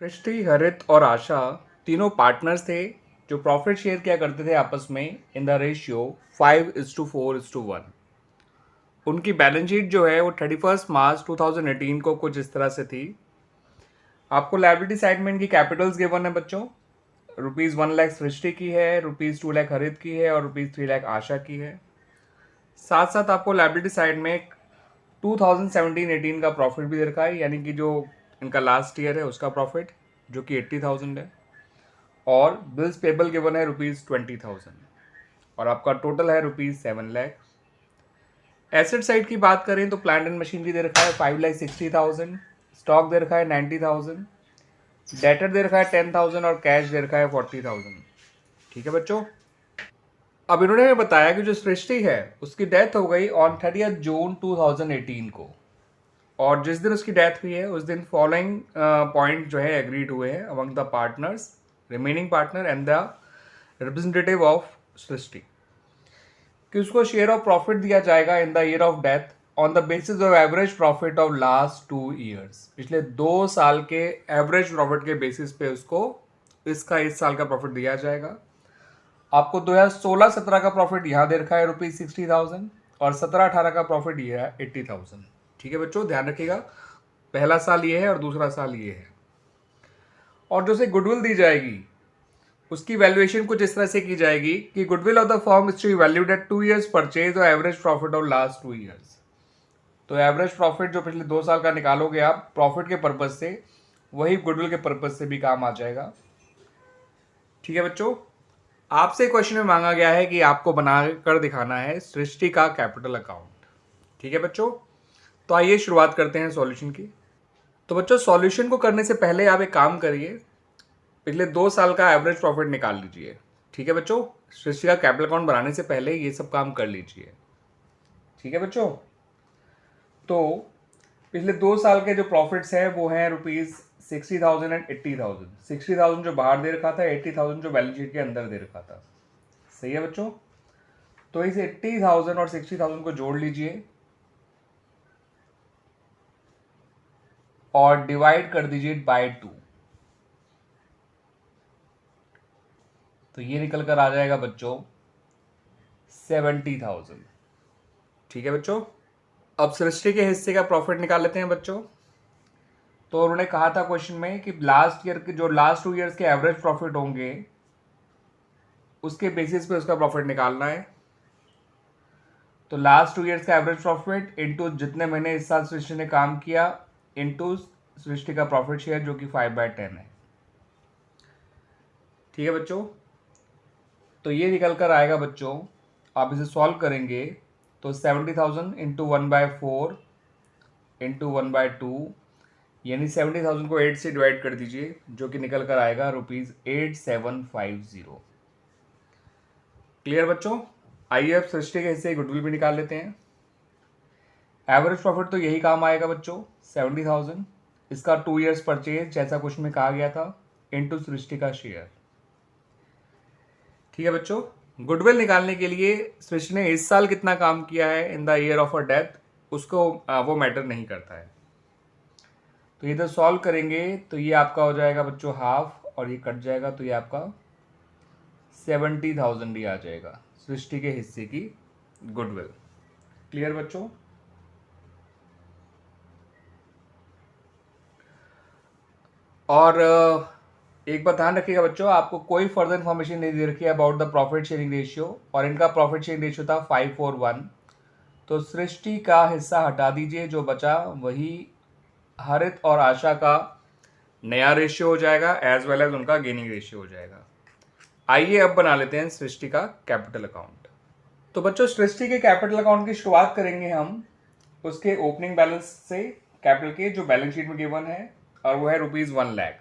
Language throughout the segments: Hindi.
सृष्टि, हरित और आशा तीनों पार्टनर्स थे जो प्रॉफिट शेयर किया करते थे आपस में इन द रेशियो 5:4:1। उनकी बैलेंस शीट जो है वो 31 मार्च 2018 को कुछ इस तरह से थी। आपको लायबिलिटी साइड में इनकी कैपिटल्स गिवन है बच्चों। ₹1 लाख सृष्टि की है, ₹2 लाख हरित की है और ₹3 लाख आशा की है। साथ साथ आपको लायबिलिटी साइड में 2017-18 का प्रॉफिट भी दे रखा है, यानी कि जो इनका लास्ट ईयर है उसका प्रॉफिट जो कि 80,000 है। और बिल्स पेबल गिवन है ₹20,000 और आपका टोटल है ₹7 लाख। एसेट साइड की बात करें तो प्लांट एंड मशीनरी दे रखा है 5,60,000, स्टॉक दे रखा है 90,000, डेटर दे रखा है 10,000 और कैश दे रखा है 40,000। ठीक है बच्चों। अब इन्होंने हमें बताया कि जो सृष्टि है उसकी डेथ हो गई ऑन 30 जून 2018 को, और जिस दिन उसकी डेथ हुई है उस दिन फॉलोइंग पॉइंट जो है एग्रीड हुए हैं among the partners, remaining partner and the representative of Srishti, कि उसको शेयर ऑफ प्रॉफिट दिया जाएगा in the year of death on the basis of average profit of last 2 years. पिछले 2 साल के एवरेज प्रॉफिट के बेसिस पे उसको इसका इस साल का प्रॉफिट दिया जाएगा। आपको 2016-17 का प्रॉफिट यहाँ दे रखा है ₹60,000 और 17-18 का प्रॉफिट ये है 80,000। ठीक है बच्चों, ध्यान रखिएगा, पहला साल ये है और दूसरा साल ये है। और जो से गुडविल दी जाएगी उसकी वैल्यूएशन कुछ इस तरह से की जाएगी कि goodwill of the firm is to be valued at 2 years purchase और average profit of last 2 years. तो एवरेज प्रॉफिट जो पिछले 2 साल का निकालोगे आप प्रॉफिट के पर्पज से, वही गुडविल के पर्पज से भी काम आ जाएगा। ठीक है बच्चों, आपसे क्वेश्चन में मांगा गया है कि आपको बनाकर दिखाना है सृष्टि का कैपिटल अकाउंट। ठीक है बच्चों, तो आइए शुरुआत करते हैं सॉल्यूशन की। तो बच्चों, सॉल्यूशन को करने से पहले आप एक काम करिए, पिछले 2 साल का एवरेज प्रॉफिट निकाल लीजिए। ठीक है बच्चों, सृष्टि का कैपिटल अकाउंट बनाने से पहले ये सब काम कर लीजिए। ठीक है बच्चों, तो पिछले 2 साल के जो प्रॉफिट्स हैं वो हैं ₹60,000 एंड 80,000। 60,000 जो बाहर दे रखा था, 80,000 जो बैलेंस शीट के अंदर दे रखा था। सही है बच्चों, तो इस 80,000 और 60,000 को जोड़ लीजिए और डिवाइड कर दीजिए बाय 2। तो ये निकल कर आ जाएगा बच्चों 70,000। ठीक है बच्चों, अब सृष्टि के हिस्से का प्रॉफिट निकाल लेते हैं बच्चों। तो उन्होंने कहा था क्वेश्चन में कि लास्ट ईयर के जो लास्ट 2 ईयर्स के एवरेज प्रॉफिट होंगे उसके बेसिस पे उसका प्रॉफिट निकालना है। तो लास्ट 2 ईयर्स का एवरेज प्रॉफिट इनटू जितने महीने इस साल सृष्टि ने काम किया इनटू सृष्टि का प्रॉफिट शेयर जो कि 5/10 है। ठीक है बच्चों, तो ये निकल कर आएगा बच्चों, आप इसे सॉल्व करेंगे तो 70,000 इंटू 1/4 इंटू 1/2, यानी 70,000 को 8 से डिवाइड कर दीजिए जो कि निकल कर आएगा ₹8750। क्लियर बच्चों। आइए अब सृष्टि के हिस्से गुडविल भी निकाल लेते हैं। एवरेज प्रॉफिट तो यही काम आएगा बच्चों 70,000, इसका 2 ईयर्स परचेज जैसा कुछ में कहा गया था इंटू सृष्टि का शेयर। ठीक है बच्चों, गुडविल निकालने के लिए सृष्टि ने इस साल कितना काम किया है इन the year of a death उसको वो मैटर नहीं करता है। तो इधर सॉल्व करेंगे तो ये आपका हो जाएगा बच्चों हाफ और ये कट जाएगा तो ये आपका 70,000 ही आ जाएगा सृष्टि के हिस्से की गुडविल। क्लियर बच्चों। और एक बात ध्यान रखिएगा बच्चों, आपको कोई फर्दर इन्फॉर्मेशन नहीं दे रखी है about the profit sharing ratio, और इनका प्रॉफिट शेयरिंग रेशियो था 5:1। तो सृष्टि का हिस्सा हटा दीजिए, जो बचा वही हरित और आशा का नया रेशियो हो जाएगा एज वेल एज उनका गेनिंग रेशियो हो जाएगा। आइए अब बना लेते हैं सृष्टि का कैपिटल अकाउंट। तो बच्चों, सृष्टि के कैपिटल अकाउंट की शुरुआत करेंगे हम उसके ओपनिंग बैलेंस से, कैपिटल के जो बैलेंस शीट में गिवन है, और वो है ₹1 लाख।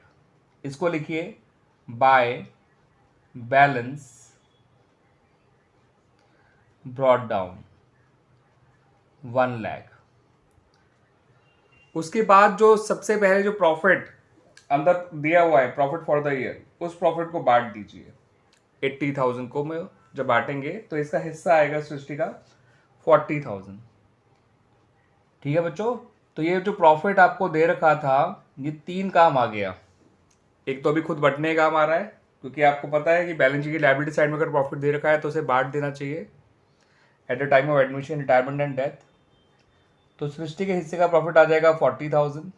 इसको लिखिए by balance brought down 1 lakh. उसके बाद जो सबसे पहले जो प्रॉफिट अंदर दिया हुआ है प्रॉफिट फॉर द ईयर, उस प्रॉफिट को बांट दीजिए। 80,000 को में जब बांटेंगे तो इसका हिस्सा आएगा सृष्टि का 40,000। ठीक है बच्चों, तो ये जो प्रॉफिट आपको दे रखा था ये 3 काम आ गया। एक तो अभी खुद बंटने का काम आ रहा है, क्योंकि आपको पता है कि बैलेंस शीट की लायबिलिटी साइड में अगर प्रॉफिट दे रखा है तो उसे बांट देना चाहिए at the time of admission, retirement and death. तो सृष्टि के हिस्से का प्रॉफिट आ जाएगा 40,000।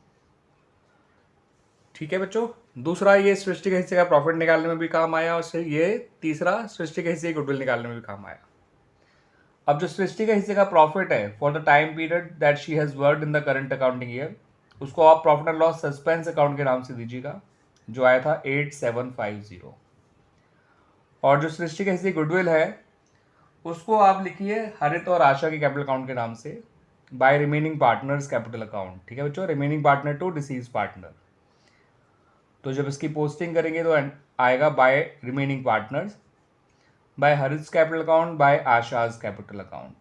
ठीक है बच्चों, दूसरा ये सृष्टि के हिस्से का प्रॉफिट निकालने में भी काम आया, और ये तीसरा सृष्टि के हिस्से की गुडविल निकालने में भी काम आया। अब जो सृष्टि के हिस्से का प्रॉफिट है for the time period that she has worked in the current accounting year, उसको आप profit and loss suspense account के नाम से दीजिएगा, जो आया था 8750। और जो सृष्टि के हिस्से गुडविल है उसको आप लिखिए हरित और आशा के कैपिटल अकाउंट के नाम से, by remaining partners capital account. ठीक है बच्चों, remaining partner to deceased partner. तो जब इसकी पोस्टिंग करेंगे तो आएगा by remaining partners, by Harit capital account, by Asha's capital account.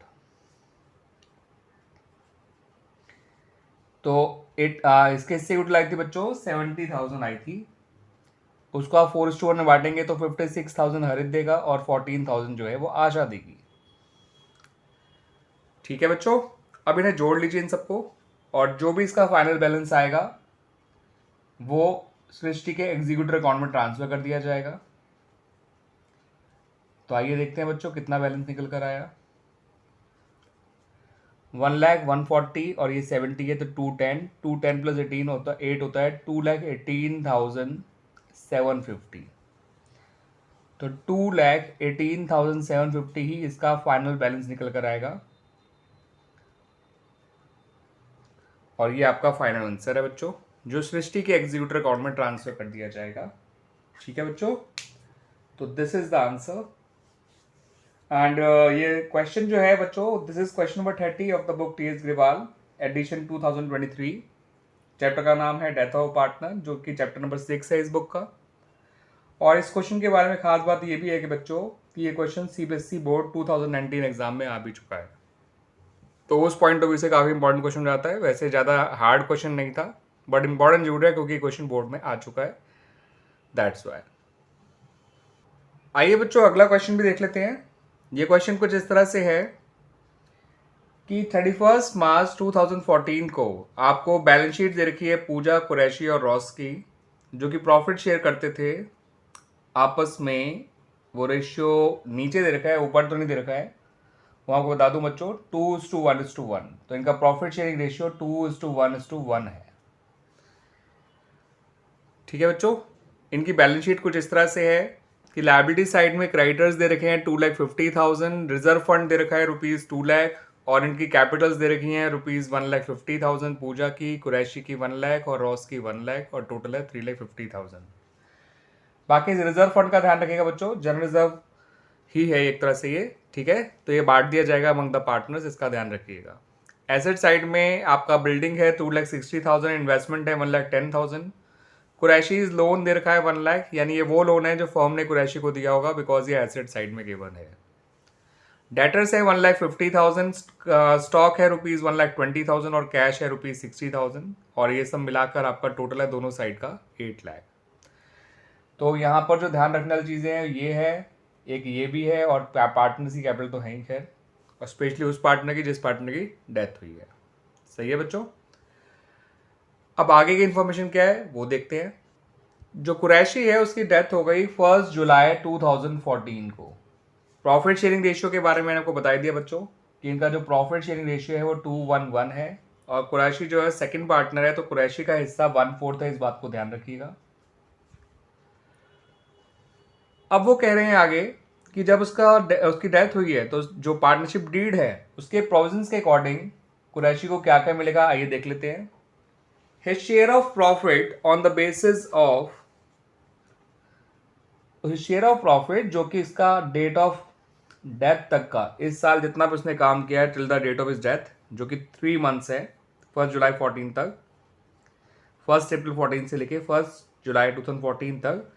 तो इसके हिस्से गुडविल आई थी बच्चों 70,000 आई थी, उसको आप 4:1 में बांटेंगे तो 56,000 हरित देगा और 14,000 जो है वो आशा देगी। ठीक है बच्चों, अब इन्हें जोड़ लीजिए इन सबको, और जो भी इसका फाइनल बैलेंस आएगा वो सृष्टि के एग्जीक्यूटिव अकाउंट में ट्रांसफर कर दिया जाएगा। तो आइए देखते हैं बच्चों कितना बैलेंस निकल कर आया। 1,01,40 और ये 70 है तो 210, 210 प्लस 18 होता है 8 होता है 2,18,750। तो 2,18,750 ही इसका फाइनल बैलेंस निकल कर आएगा, और ये आपका फाइनल आंसर है बच्चों, जो सृष्टि के एग्जीक्यूटिव अकाउंट में ट्रांसफर कर दिया जाएगा। ठीक है बच्चों, तो this is the answer. And ये क्वेश्चन जो है बच्चों, this is question number 30 of the book T S. Grewal edition 2023। Chapter का नाम है डेथ ऑफ पार्टनर, जो कि चैप्टर नंबर 6 है इस बुक का। और इस क्वेश्चन के बारे में खास बात ये भी है कि बच्चों कि ये क्वेश्चन सीबीएसई बोर्ड 2019 एग्जाम में आ भी चुका है, तो उस पॉइंट ऑफ व्यू से काफ़ी इंपॉर्टेंट क्वेश्चन जाता है। वैसे ज़्यादा हार्ड क्वेश्चन नहीं था, बट इंपॉर्टेंट जरूर है क्योंकि क्वेश्चन बोर्ड में आ चुका है, दैट्स वाई। आइए बच्चों अगला क्वेश्चन भी देख लेते हैं। ये क्वेश्चन कुछ इस तरह से है कि 31 मार्च 2014 को आपको बैलेंस शीट दे रखी है पूजा, कुरैशी और रॉस की, जो कि प्रॉफिट शेयर करते थे आपस में। वो रेशियो नीचे दे रखा है, ऊपर तो नहीं दे रखा है। वो आपको बता दूं बच्चों 2:1:1, तो इनका प्रॉफिट शेयरिंग रेशियो 2:1:1 है। ठीक है बच्चों, इनकी बैलेंस शीट कुछ इस तरह से है कि लायबिलिटी साइड में क्रेडिटर्स दे रखे हैं 2,50,000, रिजर्व फंड दे रखा है ₹2 लाख, और इनकी कैपिटल्स दे रखी हैं ₹1,50,000, पूजा की, कुरैशी की 1 लाख और रॉस की 1 लाख, और टोटल है 3,50,000। बाकी रिजर्व फंड का ध्यान रखिएगा बच्चों, जनरल रिजर्व ही है एक तरह से ये। ठीक है, तो ये बांट दिया जाएगा अमंग द पार्टनर्स, इसका ध्यान रखिएगा। एसेट साइड में आपका बिल्डिंग है 2,60,000, इन्वेस्टमेंट है 1,10,000, कुरैशी लोन दे रखा है 1 लाख, यानी ये वो लोन है जो फर्म ने कुरैशी को दिया होगा बिकॉज ये एसेट साइड में गिवन है। डेटर्स है 1,50,000, स्टॉक है ₹1,20,000 और कैश है ₹60,000, और ये सब मिलाकर आपका टोटल है दोनों साइड का 8 लाख। तो यहाँ पर जो ध्यान रखने वाली चीज़ें हैं ये है, एक ये भी है, और पार्टनर की कैपिटल तो है ही खैर, और स्पेशली उस पार्टनर की जिस पार्टनर की डेथ हुई है। सही है बच्चों, अब आगे की इंफॉर्मेशन क्या है वो देखते हैं। जो कुरैशी है उसकी डेथ हो गई 1 जुलाई 2014 को। प्रॉफिट शेयरिंग रेशियो के बारे में मैंने आपको बता दिया बच्चों कि इनका जो प्रॉफिट शेयरिंग रेशियो है वो 2:1:1 है, और कुरैशी जो है सेकंड पार्टनर है, तो कुरैशी का हिस्सा 1/4 है, इस बात को ध्यान रखिएगा। अब वो कह रहे हैं आगे कि जब उसकी डेथ हुई है तो जो पार्टनरशिप डीड है उसके प्रोविजंस के अकॉर्डिंग कुरैशी को क्या क्या मिलेगा, आइए देख लेते हैं। His share of profit on the basis of share of profit, जो कि इसका डेट ऑफ डेथ तक का, इस साल जितना भी उसने काम किया है till the date of his death, जो कि 3 मंथ्स है 1 जुलाई 14 तक, 1 अप्रैल 14 से लेके 1 जुलाई 2014 तक,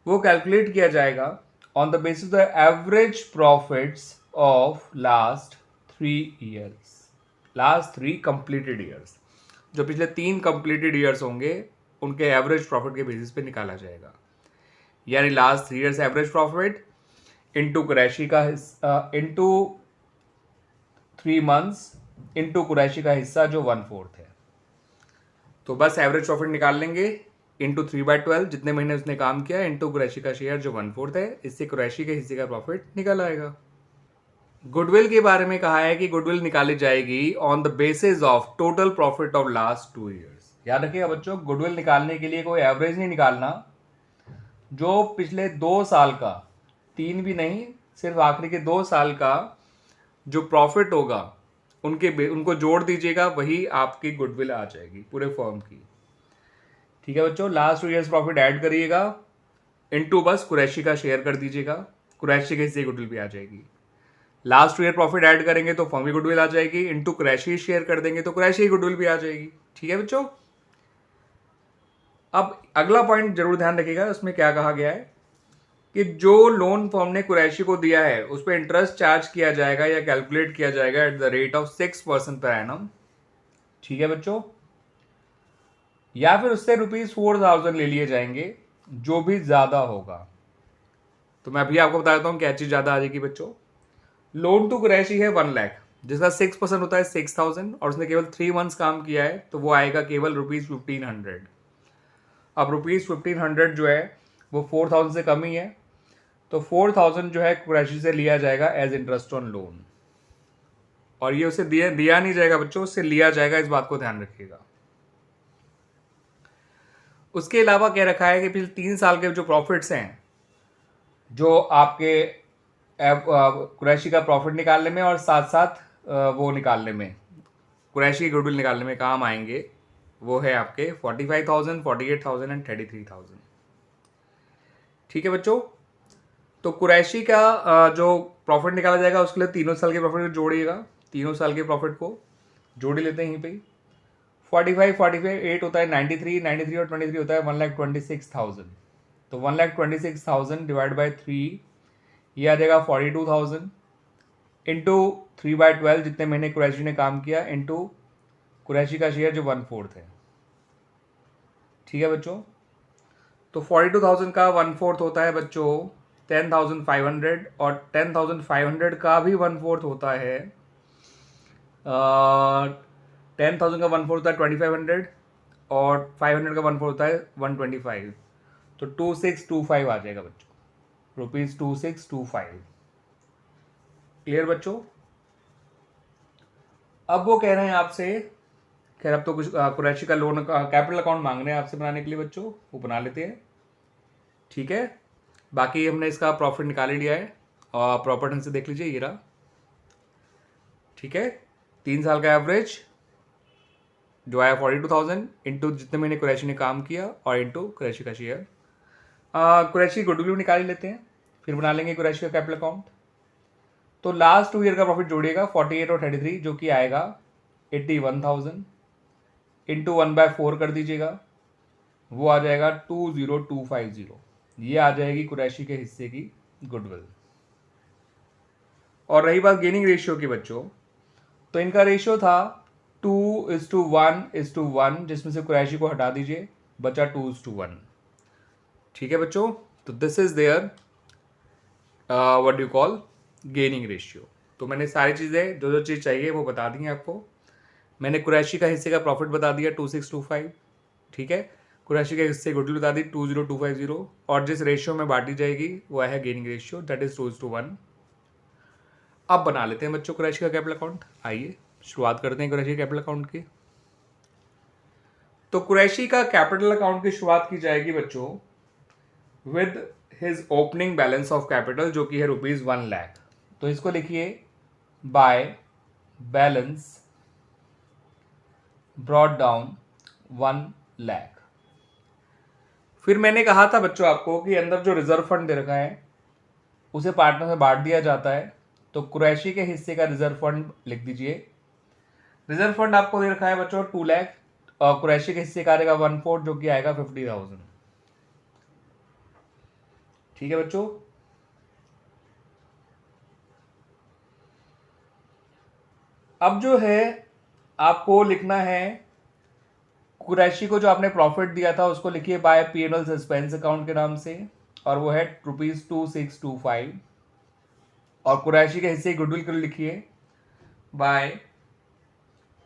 वो कैलकुलेट किया जाएगा on the basis the average profits of last 3 years, last 3 completed years. जो पिछले 3 कंप्लीटेड ईयर्स होंगे उनके एवरेज प्रॉफिट के बेसिस पे निकाला जाएगा, यानी last 3 years average profit into Qureshi का हिस्सा इंटू 3 मंथ्स इंटू कुरैशी का हिस्सा जो 1/4 है। तो बस एवरेज प्रॉफिट निकाल लेंगे इंटू 3/12 जितने महीने उसने काम किया इंटू कुरैशी का शेयर जो 1/4 है, इससे कुरैशी के हिस्से का प्रॉफिट निकल आएगा। गुडविल के बारे में कहा है कि गुडविल निकाली जाएगी on the basis of total profit of last 2 years. याद रखिएगा बच्चों, गुडविल निकालने के लिए कोई एवरेज नहीं निकालना, जो पिछले 2 साल का, 3 भी नहीं, सिर्फ आखिरी के 2 साल का जो प्रॉफिट होगा उनको जोड़ दीजिएगा, वही आपकी गुडविल आ जाएगी पूरे फर्म की। ठीक है बच्चों, लास्ट 2 ईयर्स प्रॉफिट ऐड करिएगा, इनटू बस कुरैशी का शेयर कर दीजिएगा, कुरैशी के हिस्से गुडविल भी आ जाएगी। लास्ट ईयर प्रॉफिट ऐड करेंगे तो फर्म की गुडविल आ जाएगी, इनटू कुरैशी शेयर कर देंगे तो कुरैशी की गुडविल भी आ जाएगी। ठीक है बच्चों, अब अगला पॉइंट जरूर ध्यान रखिएगा, उसमें क्या कहा गया है कि जो लोन फर्म ने कुरैशी को दिया है उस पर इंटरेस्ट चार्ज किया जाएगा या कैलकुलेट किया जाएगा at the rate of 6% per annum. ठीक है बच्चों, या फिर उससे ₹4,000 ले लिए जाएंगे, जो भी ज्यादा होगा। तो मैं अभी आपको बता देता हूँ क्या चीज ज्यादा आ जाएगी बच्चों। लोन टू कुरैशी है 1 लाख, जिसका 6% होता है 6,000, और उसने केवल 3 मंथ्स काम किया है, तो वो आएगा केवल ₹1,500। अब ₹1,500 जो है वो 4,000 से कम ही है, तो 4,000 जो है कुरैशी से लिया जाएगा एज इंटरेस्ट ऑन लोन, और ये उसे दिया नहीं जाएगा बच्चों, उससे लिया जाएगा, इस बात को ध्यान रखिएगा। उसके अलावा क्या रखा है कि पिछले 3 साल के जो प्रॉफिट्स हैं, जो आपके कुरैशी का प्रॉफिट निकालने में और साथ साथ वो निकालने में, कुरैशी की गुडविल निकालने में काम आएंगे, वो है आपके 45,000, 48,000 एंड 33,000। ठीक है बच्चों, तो कुरैशी का जो प्रॉफिट निकाला जाएगा उसके लिए 3 साल के प्रॉफिट को जोड़िएगा, 3 साल के प्रॉफिट को जोड़ लेते हैं यहीं पे। 45 8 होता है 93, 93 और 23 होता है 1,26,000। तो 1,26,000 डिवाइड बाई 3, ये आ जाएगा 42,000 इंटू 3/12 जितने महीने कुरैशी ने काम किया, इंटू कुरैशी का शेयर जो 1/4 है। ठीक है बच्चों, तो 42,000 का 1/4 होता है बच्चों 10,500, और 10,500 का भी 1/4 होता है 10,000 का 1/4 होता है 2,500, और 500 का 1/4 होता है 125। तो 2,625 आ जाएगा बच्चों, ₹2,625। क्लियर बच्चों? अब वो कह रहे हैं आपसे, खैर अब तो कुछ कुरैशी का लोन का कैपिटल अकाउंट मांग रहे हैं आपसे बनाने के लिए बच्चों, वो बना लेते हैं। ठीक है, बाकी हमने इसका प्रॉफिट निकाल ही लिया है, और प्रॉफिट ढंग से देख लीजिए, ये रहा। ठीक है, 3 साल का एवरेज जो आया 42,000 इंटू जितने महीने कुरैशी ने काम किया, और इंटू कुरैशी का शेयर। कुरैशी गुडविल भी निकाल ही लेते हैं, फिर बना लेंगे कुरैशी का कैपिटल अकाउंट। तो लास्ट 2 ईयर का प्रॉफिट जोड़िएगा 48 और 33, जो कि आएगा 81,000 इंटू 1/4 कर दीजिएगा, वो आ जाएगा 20250। ये आ जाएगी कुरैशी के हिस्से की गुडविल। और रही बात गेनिंग रेशियो की बच्चों, तो इनका रेशियो था 2:1:1, जिसमें से कुरैशी को हटा दीजिए, बचा 2:1। ठीक है बच्चों, तो this is their what you call gaining ratio. तो मैंने सारी चीज़ें जो जो चीज़ चाहिए वो बता दी हैं आपको। मैंने कुरैशी का हिस्से का प्रॉफिट बता दिया 2,625। ठीक है, कुरैशी के हिस्से गुडविल बता दी 20250, और जिस रेशियो में बांटी जाएगी वो है गेनिंग रेशियो, दैट इज 2:1। अब बना लेते हैं बच्चों कुरैशी का कैपिटल अकाउंट। आइए शुरुआत करते हैं कुरैशी कैपिटल अकाउंट की। तो कुरैशी का कैपिटल अकाउंट की शुरुआत की जाएगी बच्चों with his opening balance of capital, जो कि है ₹1 लाख। तो इसको लिखिए by balance brought down 1 lakh. फिर मैंने कहा था बच्चों आपको कि अंदर जो रिजर्व फंड दे रखा है उसे पार्टनर में बांट दिया जाता है, तो कुरैशी के हिस्से का रिजर्व फंड लिख दीजिए। रिजर्व फंड आपको दे रखा है बच्चों 2 लाख, और कुरैशी के हिस्से का आएगा 1/4, जो कि आएगा 50,000। ठीक है बच्चों, अब जो है आपको लिखना है कुरैशी को जो आपने प्रॉफिट दिया था उसको लिखिए बाय P&L सस्पेंस अकाउंट के नाम से, और वो है ₹2,625। और कुरैशी के हिस्से गुडविल को लिखिए बाय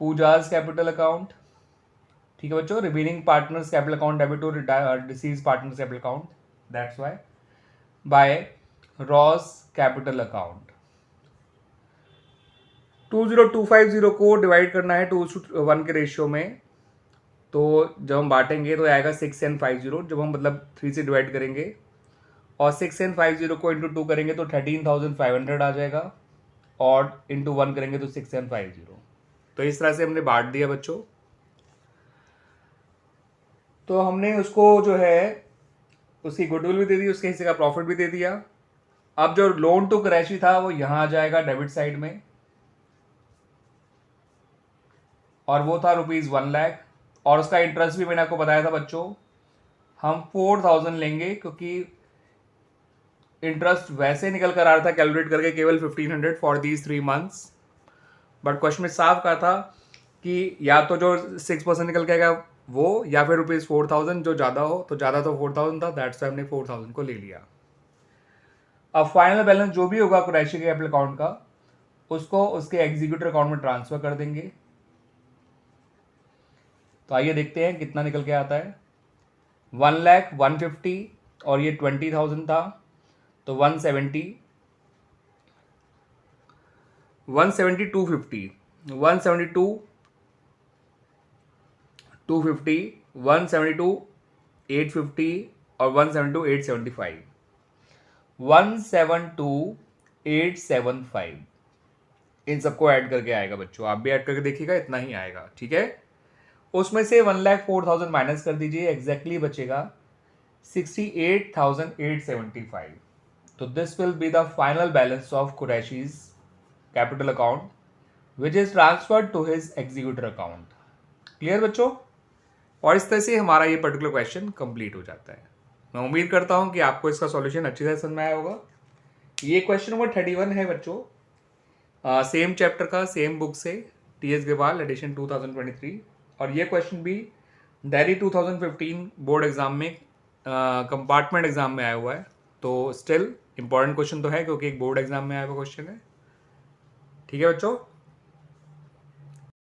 पूजाज कैपिटल अकाउंट, ठीक है बच्चों, remaining partners capital account debit to deceased partners capital account, that's why by Ross capital account. 20250 को डिवाइड करना है 2:1 के रेशियो में, तो जब हम बांटेंगे तो आएगा 6,950, जब हम मतलब 3 से डिवाइड करेंगे और 6,950 को इंटू 2 करेंगे तो 13,500 आ जाएगा, और इंटू 1 करेंगे तो 6,950। तो इस तरह से हमने बांट दिया बच्चों। तो हमने उसको जो है उसकी गुडविल भी दे दी, उसके हिस्से का प्रॉफिट भी दे दिया। अब जो लोन टू कुरैशी था वो यहाँ आ जाएगा डेबिट साइड में, और वो था ₹1,00,000, और उसका इंटरेस्ट भी मैंने आपको बताया था बच्चों, हम 4,000 लेंगे, क्योंकि इंटरेस्ट वैसे निकल कर आ रहा था कैलकुलेट करके केवल 1,500 for these 3 months, but question में साफ कहा था कि या तो जो 6% निकल के आएगा वो, या फिर ₹4,000 जो ज़्यादा हो, तो ज़्यादा तो 4,000 था, दैट्स वाई हमने 4,000 को ले लिया। अब फाइनल बैलेंस जो भी होगा कुरैशी के कैपिटल अकाउंट का, उसको उसके एग्जीक्यूटर अकाउंट में ट्रांसफर कर देंगे। तो आइए देखते हैं कितना निकल के आता है। 1,00,150 और ये 20,000 था, तो 170, 250, 172, 250, 172, 850 और 172, 875, 172, 875, इन सबको ऐड करके आएगा बच्चों। आप भी ऐड करके देखिएगा, इतना ही आएगा, ठीक है। उसमें से 1,04,000 माइनस कर दीजिए, एग्जैक्टली बचेगा 68,875। तो this will be the final balance of Qureshi's capital account which is transferred to his executor account. Clear बच्चों? और इस तरह से हमारा ये पर्टिकुलर क्वेश्चन कंप्लीट हो जाता है। मैं उम्मीद करता हूं कि आपको इसका सॉल्यूशन अच्छी तरह समझ में आया होगा। ये क्वेश्चन नंबर 31 है बच्चों, सेम चैप्टर का, सेम बुक से, TS ग्रेवाल एडिशन 2023। और ये क्वेश्चन भी दिल्ली 2015 बोर्ड एग्जाम में कंपार्टमेंट एग्जाम में आया हुआ है, तो स्टिल इंपॉर्टेंट क्वेश्चन तो है, क्योंकि एक बोर्ड एग्जाम में आया हुआ क्वेश्चन है। ठीक है बच्चों।